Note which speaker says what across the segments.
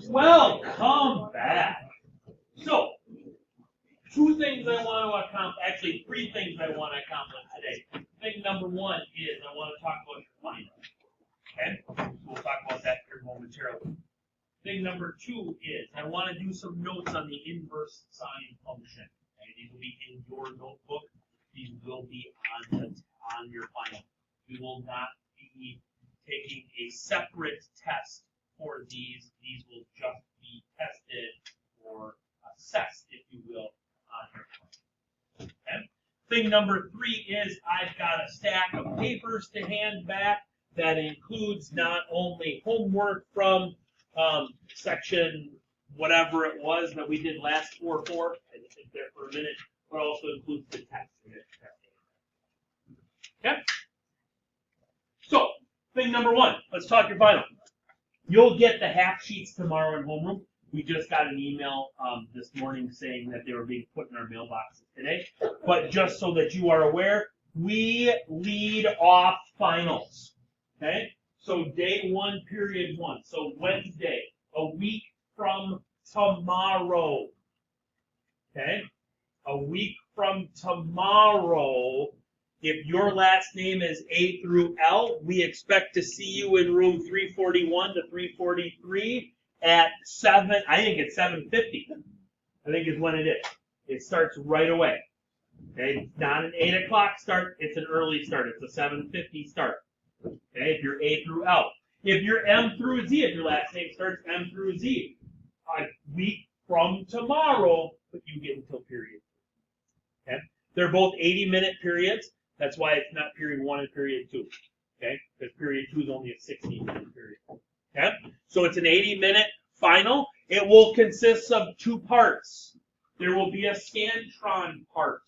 Speaker 1: Welcome back. So, two things I want to accomplish, actually three things I want to accomplish today. Thing number one is I want to talk about your final. Okay? We'll talk about that here momentarily. Thing number two is I want to do some notes on the inverse sine function. Okay? These will be in your notebook. These will be on your final. We will not be taking a separate test for these. These will just be tested or assessed, if you will, on your final. Okay? Thing number three is I've got a stack of papers to hand back that includes not only homework from section whatever it was that we did last 4-4, I just think there for a minute, but also includes the test. Okay? So, thing number one, let's talk your final. You'll get the half sheets tomorrow in homeroom. We just got an email this morning saying that they were being put in our mailboxes today. But just so that you are aware, we lead off finals. Okay? So day one, period one. So Wednesday, a week from tomorrow. Okay? A week from tomorrow, if your last name is A through L, we expect to see you in room 341 to 343 at 7, I think it's 7:50. I think is when it is. It starts right away. Okay? It's not an 8 o'clock start, it's an early start. It's a 7:50 start. Okay, if you're A through L. If you're M through Z, if your last name starts M through Z, a week from tomorrow, but you get until period. Okay? They're both 80-minute periods. That's why it's not period 1 and period 2. Okay? Because period 2 is only a 60-minute period. Okay? So it's an 80-minute final. It will consist of two parts. There will be a Scantron part.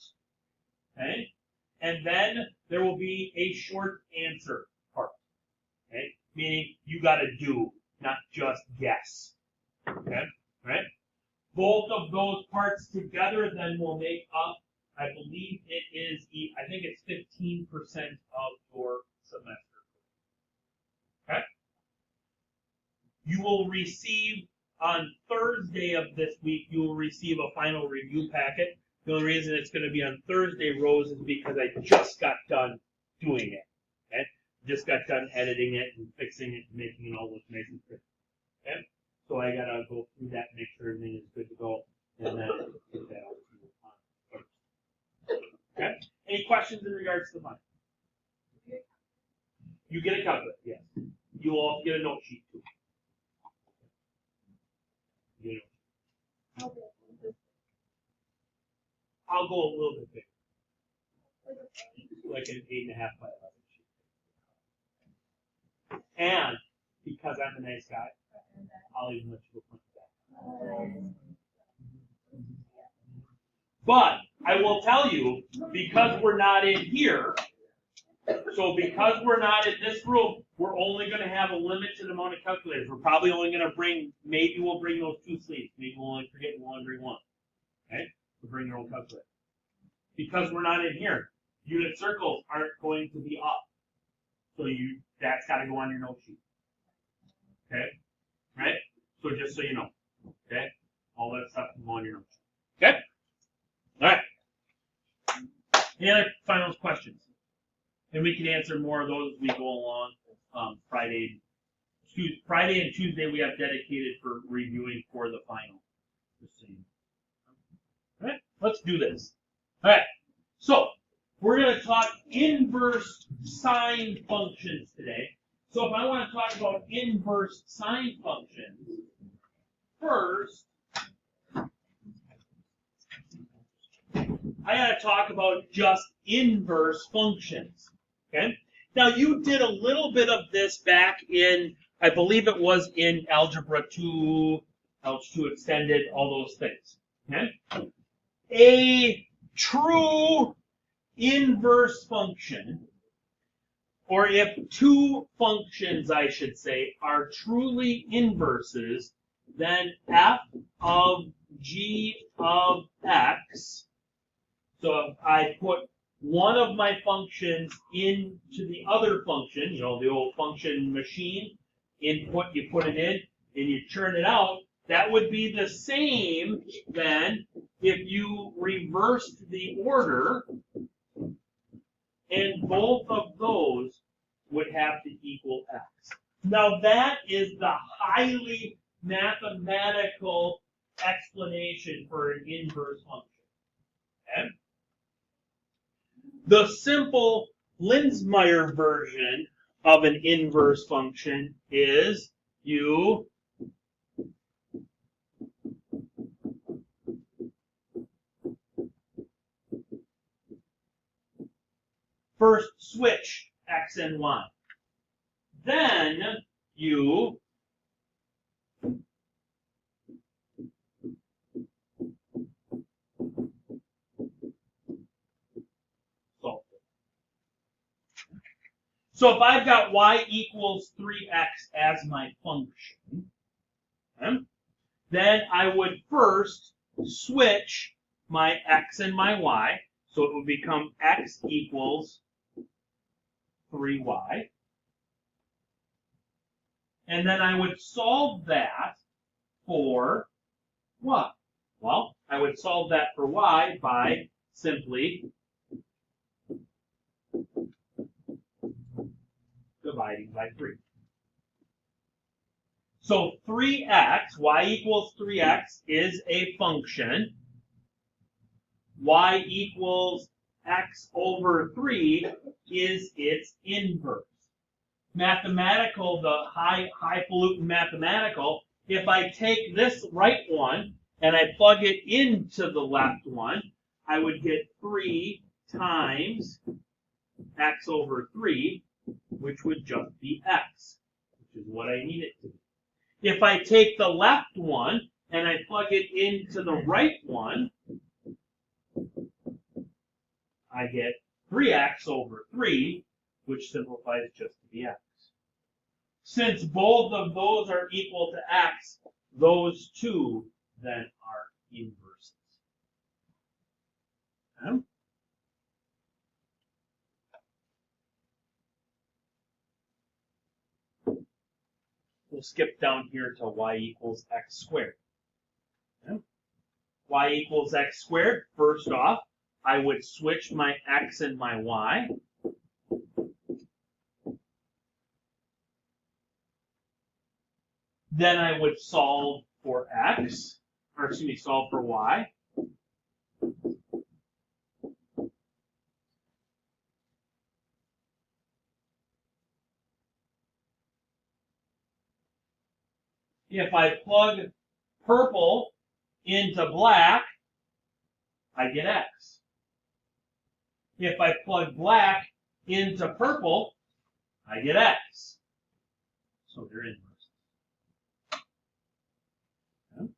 Speaker 1: Okay? And then there will be a short answer part. Okay? Meaning you got to do, not just guess. Okay? Right? Both of those parts together then will make up, I believe it is, I think it's 15% of your semester. Okay? You will receive, on Thursday of this week, you will receive a final review packet. The only reason it's going to be on Thursday, Rose, is because I just got done doing it. Okay? Just got done editing it and fixing it and making it all look nice and pretty. Okay? So I got to go through that and make sure everything is good to go, and then get that out to you on Thursday. Okay? Any questions in regards to the final? You get a calculator, yes. You will also get a note sheet, too. You know. I'll go a little bit bigger. Like an 8.5 by 11 sheet. And because I'm a nice guy, I'll even let you go print it back. But I will tell you, because we're not in here, so because we're not in this room, we're only going to have a limited amount of calculators. We're probably only going to bring, maybe we'll bring those 2 sleeves. Maybe we'll only forget we'll only bring 1. Okay? So bring your own calculator. Because we're not in here, unit circles aren't going to be up. So that's got to go on your note sheet. Okay? Right? So just so you know. Okay? All that stuff can go on your note sheet. Okay? All right. Any other final questions? And we can answer more of those as we go along. Friday and Tuesday we have dedicated for reviewing for the final. All right, let's do this. All right, so we're going to talk inverse sine functions today. So if I want to talk about inverse sine functions, first, I got to talk about just inverse functions. Okay? Now, you did a little bit of this back in, I believe it was in Algebra 2, Algebra 2 Extended, all those things. Okay? A true inverse function, or if two functions, I should say, are truly inverses, then f of g of x, so if I put one of my functions into the other function, the old function machine, input, you put it in, and you churn it out, That would be the same then if you reversed the order, and both of those would have to equal x. Now that is the highly mathematical explanation for an inverse function. Okay? The simple Linzmeyer version of an inverse function is you first switch x and y. Then you solve it. So if I've got y equals 3x as my function, okay, then I would first switch my x and my y. So it would become x equals 3y. And then I would solve that for y. Well, I would solve that for y by simply dividing by 3. So 3x, y equals 3x, is a function. Y equals x over 3 is its inverse. Mathematical, the highfalutin mathematical, if I take this right one and I plug it into the left one, I would get 3 times x over 3, which would just be x, which is what I need it to be. If I take the left one and I plug it into the right one, I get 3x over 3, which simplifies just to be x. Since both of those are equal to x, those two then are inverses. Okay? We'll skip down here to y equals x squared. Okay? Y equals x squared, first off, I would switch my x and my y. Then I would solve for x, or excuse me, solve for y. If I plug purple into black, I get x. If I plug black into purple, I get x. So they're inverse. Okay.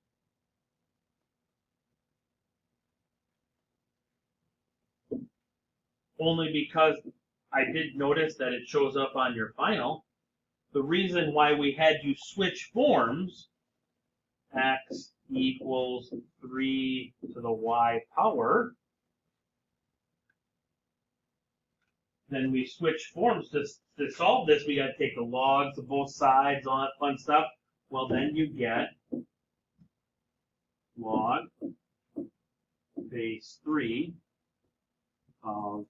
Speaker 1: Only because I did notice that it shows up on your final. The reason why we had you switch forms, x equals 3 to the y power, then we switch forms to solve this. We got to take the logs of both sides, all that fun stuff. Well, then you get log base 3 of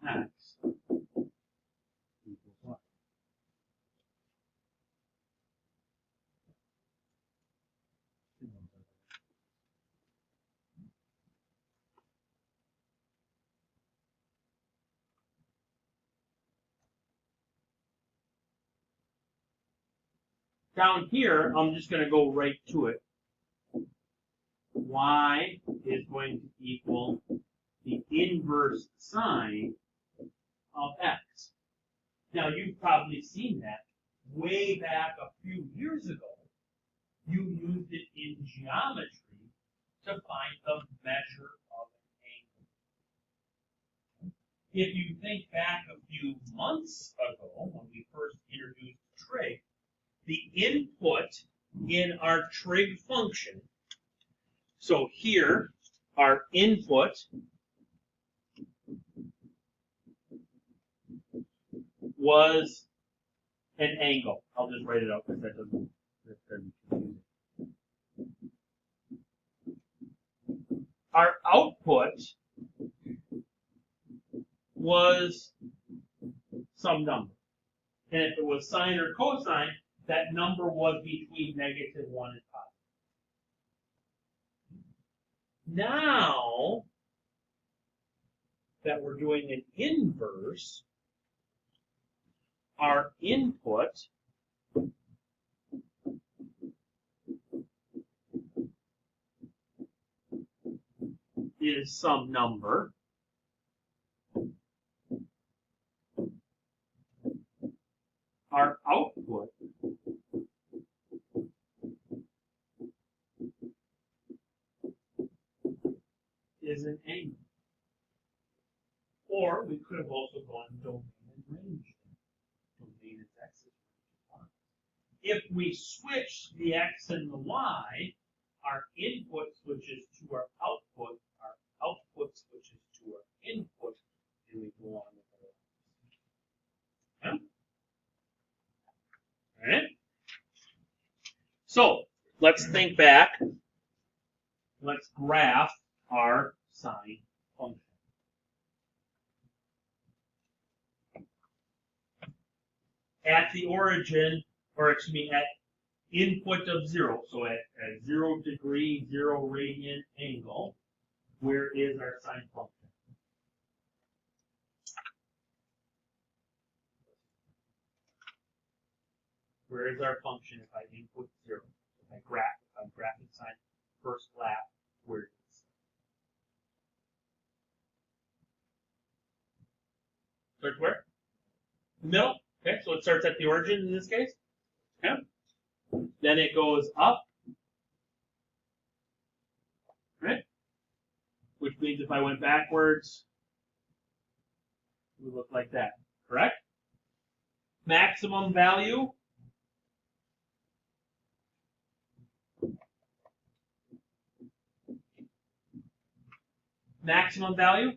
Speaker 1: x equals y. Down here, I'm just going to go right to it. Y is going to equal the inverse sine of x. Now, you've probably seen that way back a few years ago. You used it in geometry to find the measure of an angle. If you think back a few months ago, when we first introduced trig, the input in our trig function, so here, our input was an angle. I'll just write it out because that doesn't confuse it. our output was some number. And if it was sine or cosine, that number was between -1 and positive. Now that we're doing an inverse, our input is some number. Our output is an angle. Or we could have also gone domain and range. Domain is x is y. If we switch the x and the y, our input switches to our output switches to our input, and we go on with our lives. Okay? All right? So let's think back. Let's graph our sine function. At the origin, or excuse me, at input of 0, so at 0 degree, 0 radian angle, where is our sine function? Where is our function if I input 0? If I'm graphing sine first lap, where is it? Starts where? The middle? Okay, so it starts at the origin in this case. Okay. Then it goes up. Right? Which means if I went backwards, it would look like that. Correct? Maximum value. Maximum value.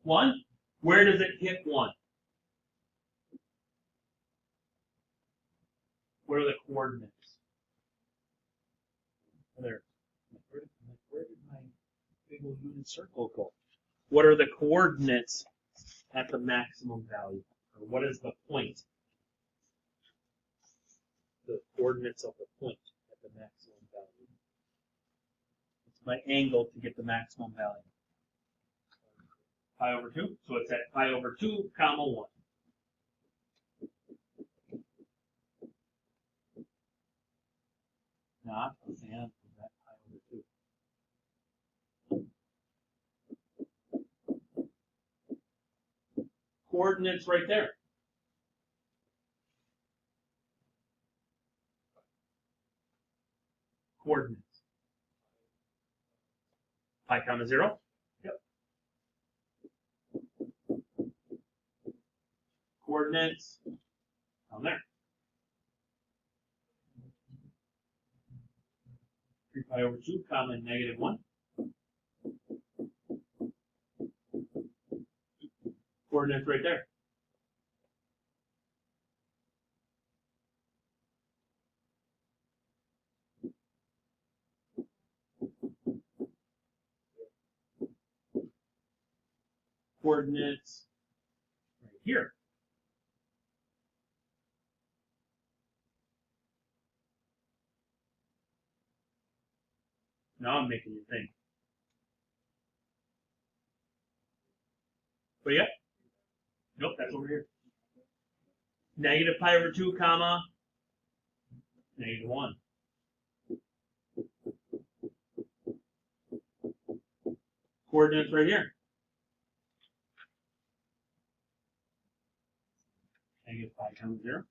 Speaker 1: 1. Where does it hit 1? What are the coordinates? There. Where did my big old unit circle go? What are the coordinates at the maximum value? Or what is the point? The coordinates of the point at the maximum value. It's my angle to get the maximum value. Pi over 2. So it's at pi over 2, comma 1. Not and that pi over 2. Coordinates right there. Coordinates. Pi comma 0. Yep. Coordinates down there. 3 pi over 2, comma -1. Coordinates right there. Coordinates right here. Now I'm making you think. What do you got? Nope, that's over here. Negative pi over 2, comma -1. Coordinates right here. Negative pi comma 0.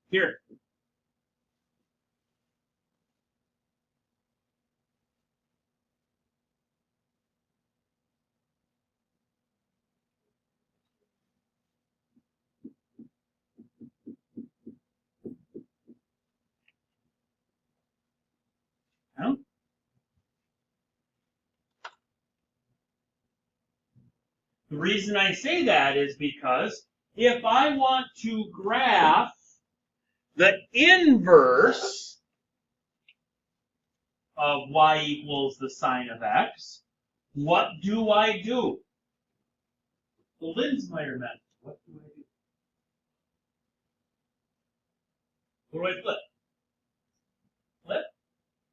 Speaker 1: Here. Huh? The reason I say that is because if I want to graph the inverse of y equals the sine of x, what do I do? The Linzmeyer method. What do I do? What do I flip? Flip?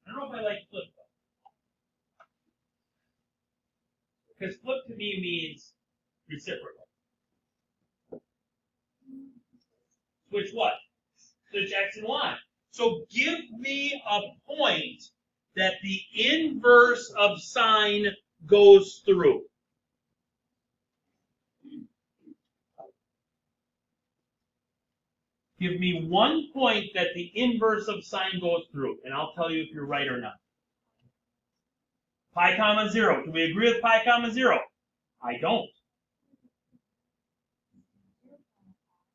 Speaker 1: I don't know if I like flip. Because flip to me means reciprocal. Switch what? Switch x and y. So give me a point that the inverse of sine goes through. Give me one point that the inverse of sine goes through, and I'll tell you if you're right or not. Pi comma 0. Do we agree with pi comma 0? I don't.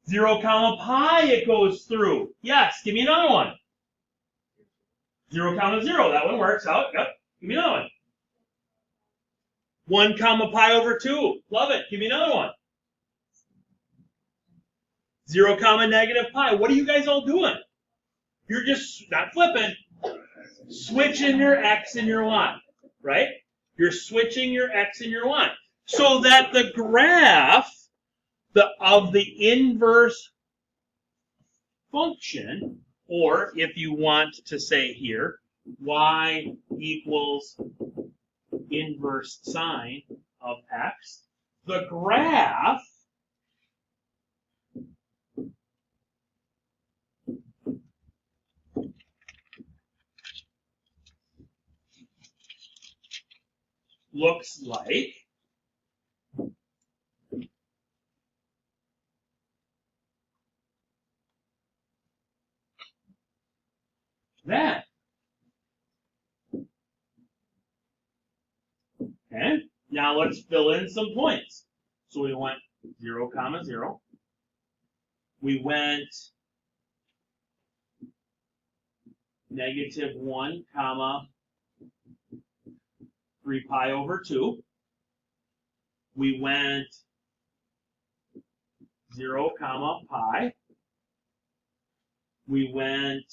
Speaker 1: 0 comma pi, it goes through. Yes, give me another one. 0 comma 0, that one works out. Yep, give me another one. 1 comma pi over 2. Love it. Give me another one. 0 comma negative pi. What are you guys all doing? You're just not flipping. Switching your x and your y, right? You're switching your x and your y. So that the graph of the inverse function, or if you want to say here, y equals inverse sine of x, the graph looks like that. Okay, now let's fill in some points. So we went 0 comma 0. We went negative 1 comma 3 pi over 2. We went 0 comma pi. We went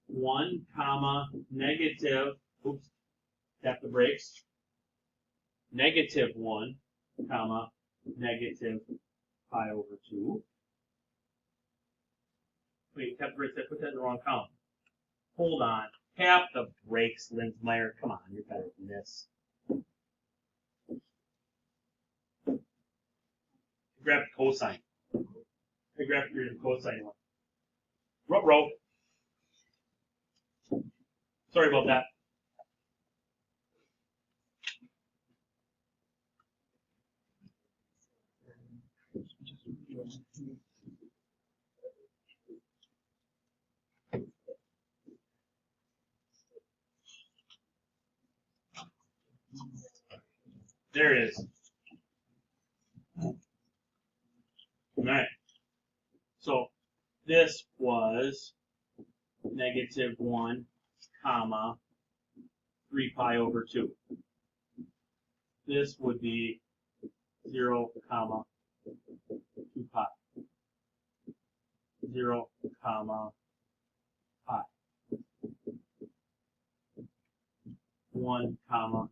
Speaker 1: 1 comma negative, oops, tap the brakes, negative 1 comma negative pi over 2. Wait, tap the brakes, I put that in the wrong column. Hold on. Tap the brakes, Linzmeyer. Come on, you're better than this. Grab the cosine. I grabbed your cosine one. Ruh-roh. Sorry about that. There it is. All right. So this was negative 1 comma 3 pi over 2. This would be 0 comma 2 pi. 0 comma pi. 1 comma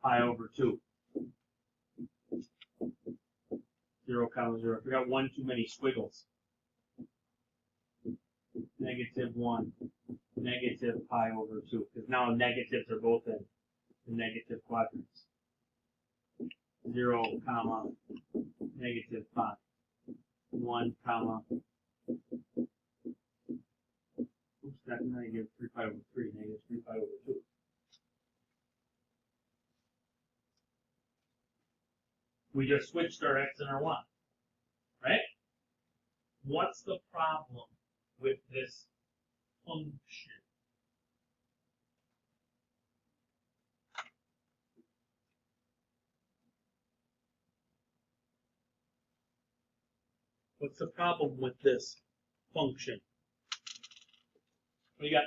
Speaker 1: pi over 2. 0 comma 0. I forgot one too many squiggles. Negative 1, negative pi over 2. Because now negatives are both in the negative quadrants. 0 comma negative pi. 1 comma. Oops, that's negative 3 pi over 3. Negative 3 pi over 2. We just switched our x and our y, right? What's the problem with this function? What's the problem with this function? What do you got?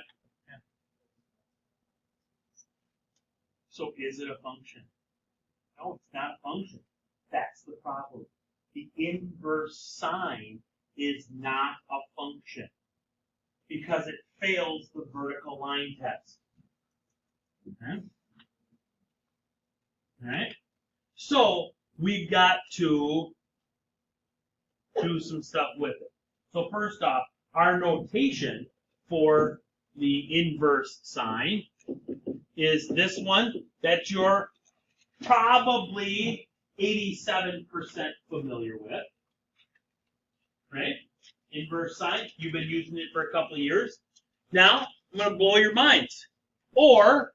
Speaker 1: Yeah. So is it a function? No, it's not a function. That's the problem. The inverse sine is not a function. because it fails the vertical line test. Okay. All right. So we've got to do some stuff with it. So first off, our notation for the inverse sign is this one that you're probably 87% familiar with, right? Inverse sign, you've been using it for a couple of years. Now, I'm going to blow your minds. Or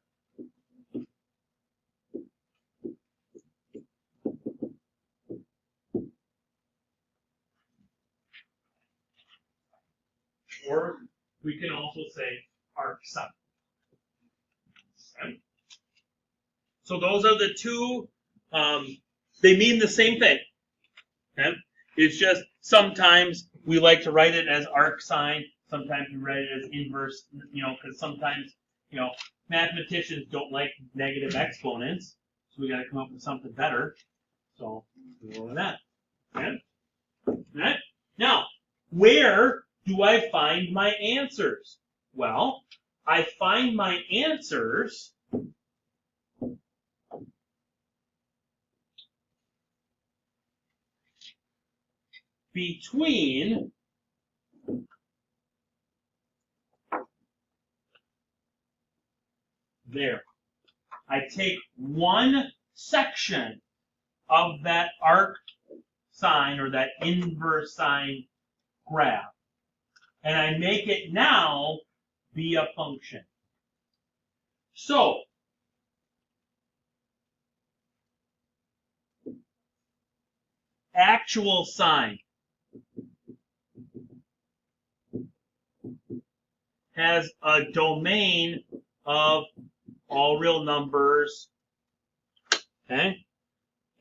Speaker 1: we can also say arc sign. Okay. So those are the two, they mean the same thing. Okay? It's just sometimes we like to write it as arc sign, sometimes we write it as inverse, because sometimes, mathematicians don't like negative exponents, so we got to come up with something better. So we go with that. Okay? All right? Now, where do I find my answers? Well, I find my answers between there. I take one section of that arc sign or that inverse sign graph, and I make it now be a function. So, actual sign has a domain of all real numbers, okay?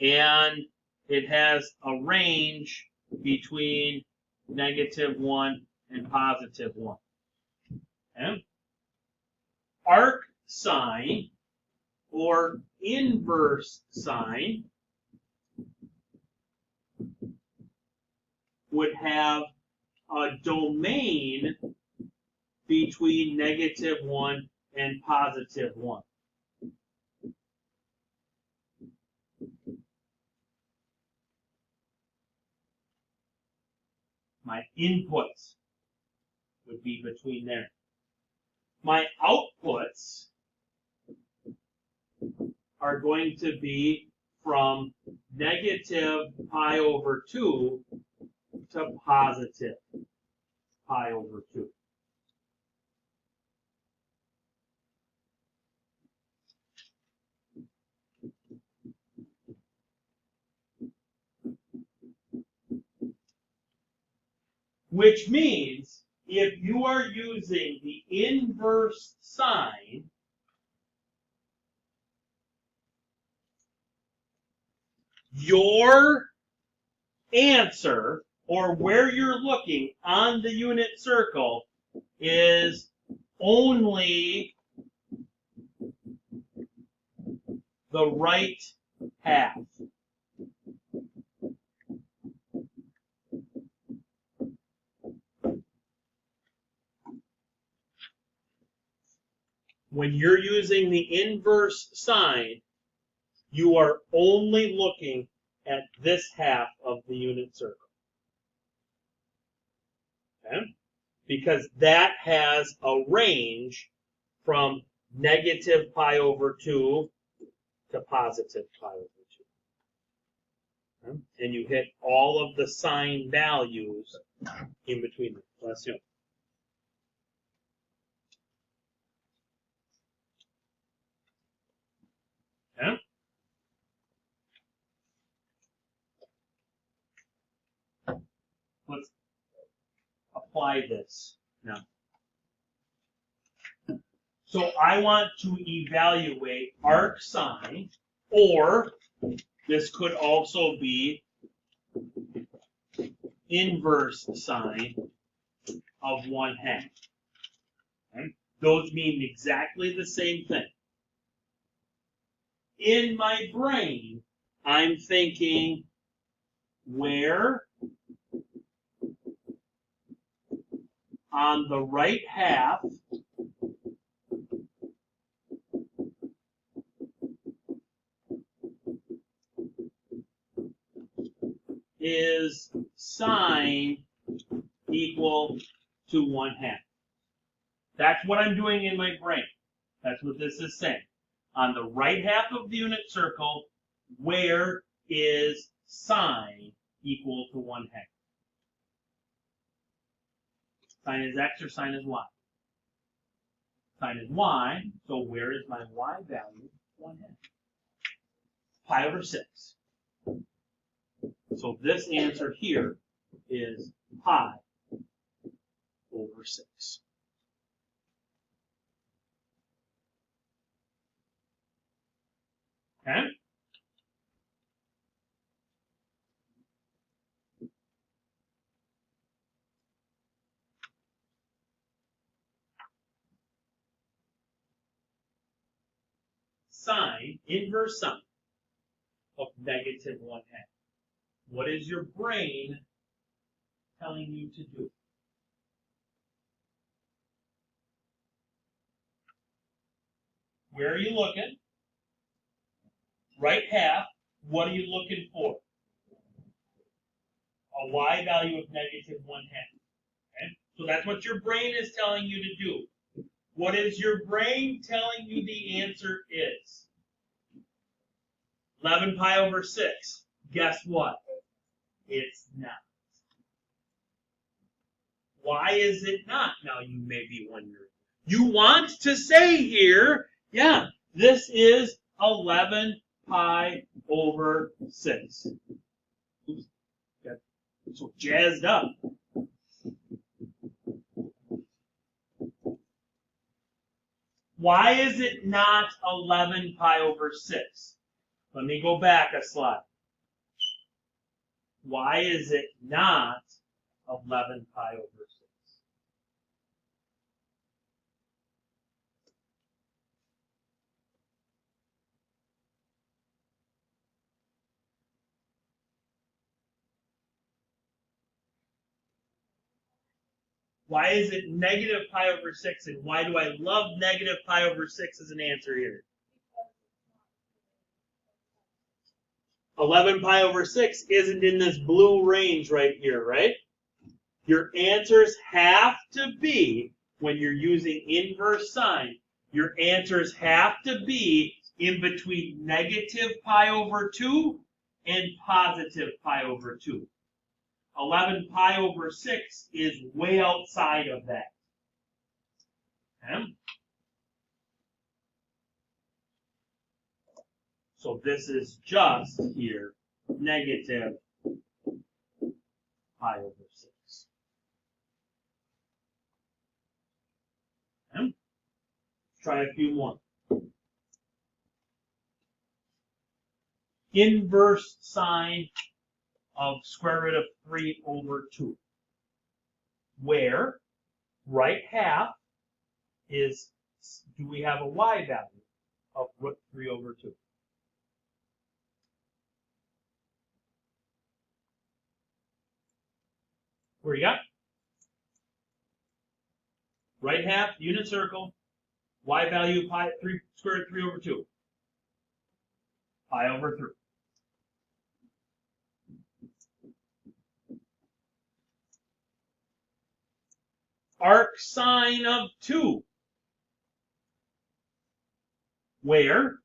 Speaker 1: And it has a range between -1 and +1. Okay? Arc sign or inverse sign would have a domain between -1 and +1. My inputs would be between there. My outputs are going to be from -π/2 to +π/2. Which means if you are using the inverse sign, your answer, or where you're looking on the unit circle, is only the right half. When you're using the inverse sign, you are only looking at this half of the unit circle. Okay? Because that has a range from -π/2 to +π/2. Okay? And you hit all of the sign values in between them. Bless you. Okay? Let's apply this now. So I want to evaluate arc sign, or this could also be inverse sign of 1/2. Okay? Those mean exactly the same thing. In my brain, I'm thinking, where on the right half is sine equal to 1/2. That's what I'm doing in my brain. That's what this is saying. On the right half of the unit circle, where is sine equal to 1/2? Sine is x or sine is y? Sine is y, so where is my y value? 1/2. Pi over 6. So this answer here is pi over 6. Okay? Sine, inverse sine of negative 1/2. What is your brain telling you to do? Where are you looking? Right half. What are you looking for? A y value of negative 1/2. Okay? So that's what your brain is telling you to do. What is your brain telling you the answer is? 11 pi over 6. Guess what? It's not. Why is it not? Now you may be wondering. You want to say here, yeah, this is 11 pi over 6. Oops, got so jazzed up. Why is it not 11 pi over 6? Let me go back a slide. Why is it not 11 pi over 6? Why is it negative pi over 6, and why do I love negative pi over 6 as an answer here? 11 pi over 6 isn't in this blue range right here, right? Your answers have to be, when you're using inverse sine, your answers have to be in between negative pi over 2 and positive pi over 2. 11 pi over 6 is way outside of that. Okay? So this is just here, negative pi over 6. Okay? Let's try a few more. Inverse sine of square root of 3 over 2. Where right half is, do we have a y value of root 3 over 2? Where you got? Right half, unit circle, y value pi 3 square root 3 over 2. Pi over 3. Arc sine of 2. Where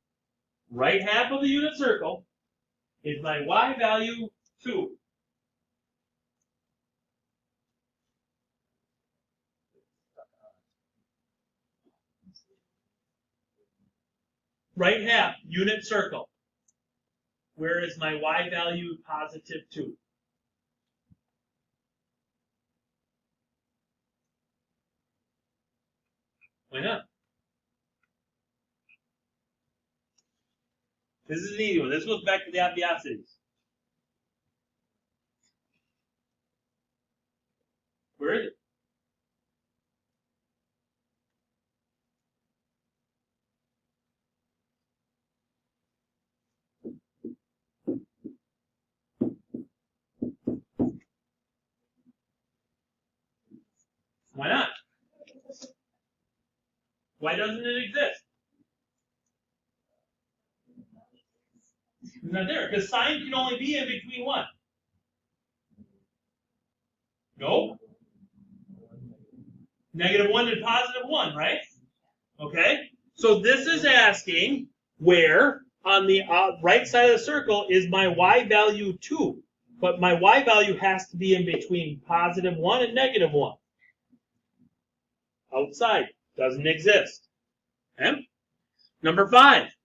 Speaker 1: right half of the unit circle is my y value 2. Right half, unit circle. Where is my y value positive 2? Why not? This is an easy one. This goes back to the obviosities. Where is it? Why not? Why doesn't it exist? It's not there, because sign can only be in between what? No? -1 and +1, right? Okay? So this is asking where on the right side of the circle is my y value 2. But my y value has to be in between +1 and -1. Outside. Doesn't exist. Okay? Number 5.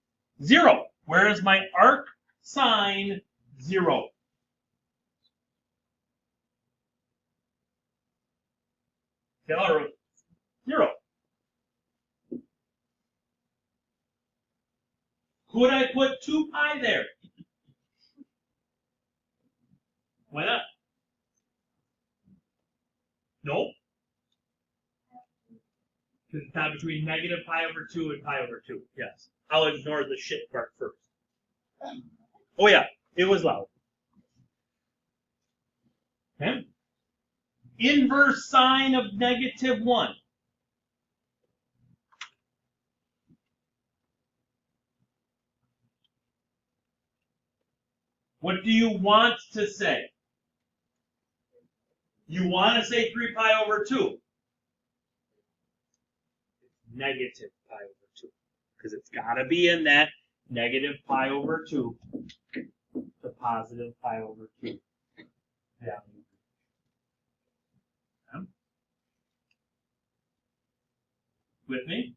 Speaker 1: 0. Where is my arc sine 0? Taylor wrote 0. Could I put 2 pi there? Why not? No. Because it's not between -pi/2 and pi/2. Yes. I'll ignore the shit part first. Oh yeah, it was loud. Okay. Inverse sine of -1. What do you want to say? You want to say 3 pi/2. -pi/2. Because it's got to be in that -pi/2 to +pi/2 value. With me?